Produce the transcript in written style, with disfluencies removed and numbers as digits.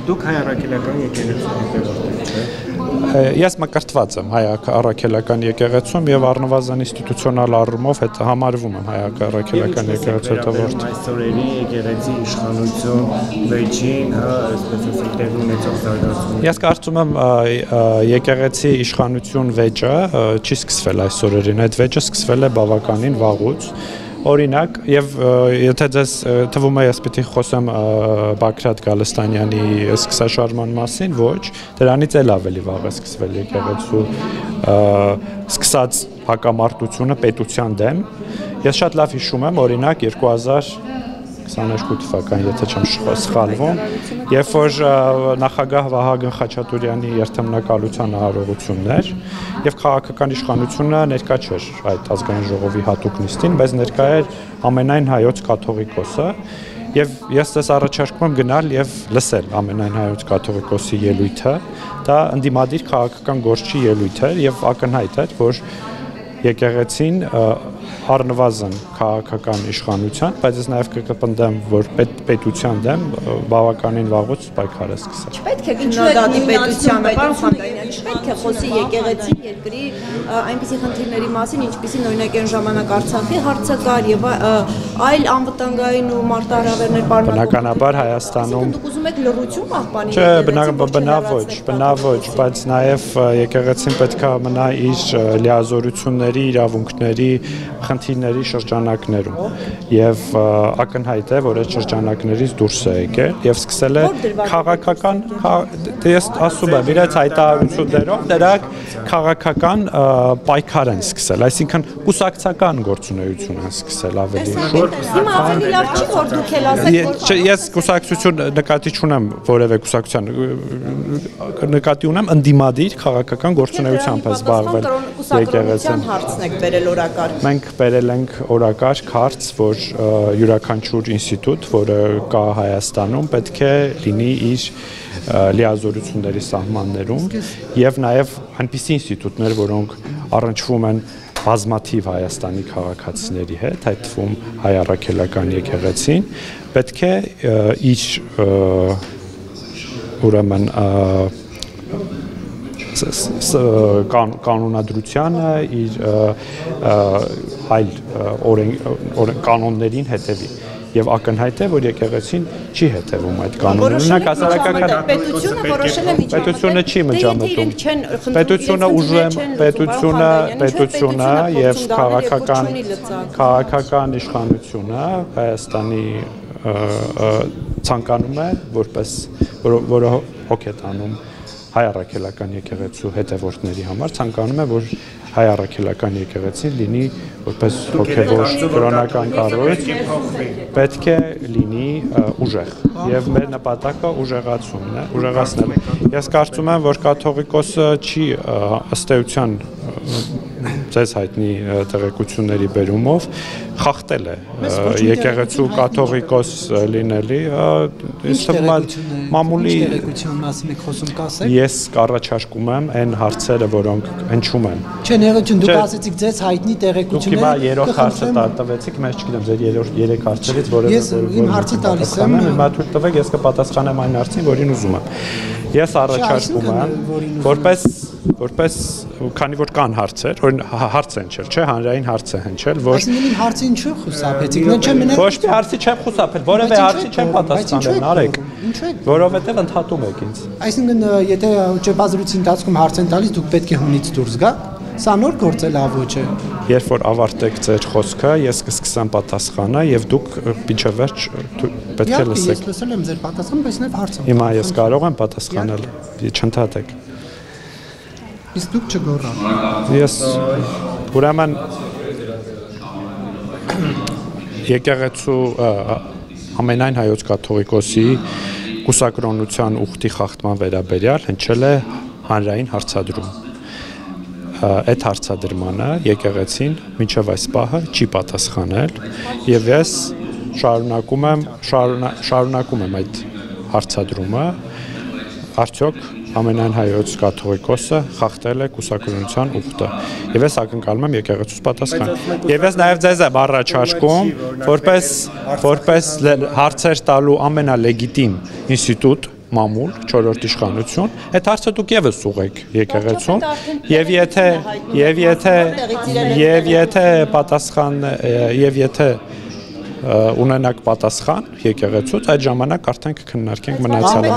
Դուք հայ առաքելական եկեղեցու հետևորդ եք։ Ես մկրտված եմ հայ առաքելական եկեղեցում եւ առնվազն ինստիտուցիոնալ առումով հետ համարվում եմ հայ առաքելական եկեղեցու հետևորդ։ Այսօրերի եկեղեցի իշխանություն վերջին, այսպես տեղի ունեցող զարգացումը։ Ես կարծում եմ եկեղեցի իշխանություն վեճը չի սկսվել այսօրերին, այդ վեճը սկսվել է բավականին վաղուց։ Օրինակ, եւ եթե ձեզ թվում է ես պիտի խոսեմ Բաքրատ Գալստանյանի սկսաշարժման մասին, ոչ, դրանից էլ ավելի վաղ է սկսվել եկեղեցու սկսած հակամարտությունը պետության դեմ։ Ես շատ լավ հիշում եմ, օրինակ 2022 թվական, եթե չեմ սխալվում, երբ որ նախագահ Վահագն Խաչատուրյանի երթմնակալության արարողություններ եւ քաղաքական իշխանությունը ներկա չէր այդ ազգային ժողովի հատուկ նիստին, բայց ներկա էր ամենայն հայոց կաթողիկոսը եւ ես ձեզ առաջարկում եմ գնալ եւ լսել ամենայն հայոց կաթողիկոսի ելույթը, դա ընդդիմադիր քաղաքական գործչի ելույթ էր եւ ակնհայտ էր, որ եկեղեցին առնվազն քաղաքական իշխանության, բայց ես նաև կպնդեմ, որ պետության դեմ բավականին վաղուց պայքար է սկսել։ Պետք է քննադատի պետությանը, պարոն Խանկանյան, չպետք է խոսի եկեղեցի երկրի այնպիսի խնդիրների մասին, ինչպիսին օրինակ այն ժամանակ Արցախի հարցը կար եւ այլ անվտանգային ու մարտահրավերներ պարունակող։ Բնականաբար Հայաստանում դուք ուզում եք լռություն պահպանել։ Չէ, բնավ ոչ, բայց նաև եկեղեցին պետք է մնա իր լիազորությունների, իրավունքների, խնդիրների շրջանակներում եւ ակնհայտ է, որ այդ շրջանակներից դուրս է եկել եւ սկսել է քաղաքական, ես ասում եմ, իրաց հայտարարություններով դրանք քաղաքական պայքար են սկսել, այսինքն կուսակցական գործունեություն են սկսել ավելի շուտ։ Հիմա ավելի լավ չի, որ դուք էլ ասեք, որ ես կուսակցություն նկատի չունեմ որևէ կուսակցության, նկատի ունեմ ընդդիմադիր քաղաքական գործունեությամբ է զբաղվել եկեղեցին։ Հարցն եք բերել օրակարգ։ Մենք բերել ենք օրակարգ հարց, որ յուրաքանչյուր ինստիտուտ, որը կա Հայաստանում, պետք է լինի իր լիազորությունների սահմաններում եւ նաեւ այնպիսի ինստիտուտներ, որոնք առնչվում են բազմաթիվ Հայաստանի քաղաքացիների հետ, այդ թվում հայ առաքելական եկեղեցին, պետք է իր ուրեմն կանոնադրությանը իր այլ կանոններին հետևի եւ ակնհայտ է, որ եկեղեցին չի հետևում այդ կանոններին։ Օրինակ հասարակական պետությունը որոշել է միջամտել։ Պետությունը չի միջամտում։ Պետությունը եւ քաղաքական իշխանությունը Հայաստանի ցանկանում է, որը հոգ է տանում հայ առաքելական եկեղեցու հետևորդների համար, ցանկանում է, որ հայ առաքելական եկեղեցին լինի որպես հոգևոր կրոնական կառույց, պետք է լինի ուժեղ եւ մեր նպատակը ուժեղացումն է, ուժեղացնելը։ Ես կարծում եմ, որ կաթողիկոսը չի ըստ էության ձեզ հայտնի տեղեկությունների բերումով խախտել է եկեղեցու կաթողիկոս լինելի, մամուլի տեղեկություն մասին եք խոսում կասեք։ Ես կառաջարկում եմ այն հարցերը, որոնք հնչում են։ Չէ, ներողություն, դուք ասեցիք ձեզ հայտնի տեղեկությունները։ Դուք հիմա երրորդ հարցը տվեցիք, մենք չգիտեմ ձեր երեք հարցերից որևէ Ես իմ հարցի տալիս եմ։ Հիմա թույլ տվեք, ես կպատասխանեմ այն հարցին, որին ուզում եմ։ Ես առաջարկում եմ, որպես քանի որ կան հարցեր, հարց են հնչել, չէ, հանրային հարց է հնչել, որ Այսինքն իմ հարցին չի խուսափեցիք, նա չէ մենակ Ոչ մի հարցի չեմ խուսափել, որևէ հարցի չեմ պատասխանել, Նարեկ, որովհետև ընդհատում եք ինձ։ Այսինքն եթե ճեպազրույցի ընթացքում հարց են տալիս, դուք պետք է հունից դուրս գաք, սա նոր գործ է լավ ոչ է։ Երբ որ ավարտեք ձեր խոսքը, ես կսկսեմ պատասխանը եւ դուք մինչեւ վերջ պետք է լսեք։ Ես լսել եմ ձեր պատասխանը, բայց նաեւ հարց եմ։ Հիմա ես կարող եմ պատասխանել, չընդհատեք։ Իսկ դուք չգոռաք։ Ես ուրեմն եկեղեցու ամենայն հայոց կաթողիկոսի կուսակրոնության ուխտի խախտման վերաբերյալ հնչել է հանրային հարցադրում։ Այդ հարցադրմանը եկեղեցին մինչև այս պահը չի պատասխանել եւ ես շարունակում եմ այդ հարցադրումը արդյոք ամենայն հայոց կաթողիկոսը խախտել է կուսակրոնության ուխտը եւ ես ակնկալում եմ եկեղեցուց պատասխան եւ ես նաեւ ձեզ եմ առաջարկում որպես հարցեր տալու ամենալեգիտիմ ինստիտուտ մամուլ, 4-րդ իշխանություն, այդ հարցը դուք եւս ուղեք եկեղեցուն եւ եթե պատասխան եւ եթե ունենաք պատասխան եկեղեցուց, այդ ժամանակ արդեն կքննարկենք մնացյալը։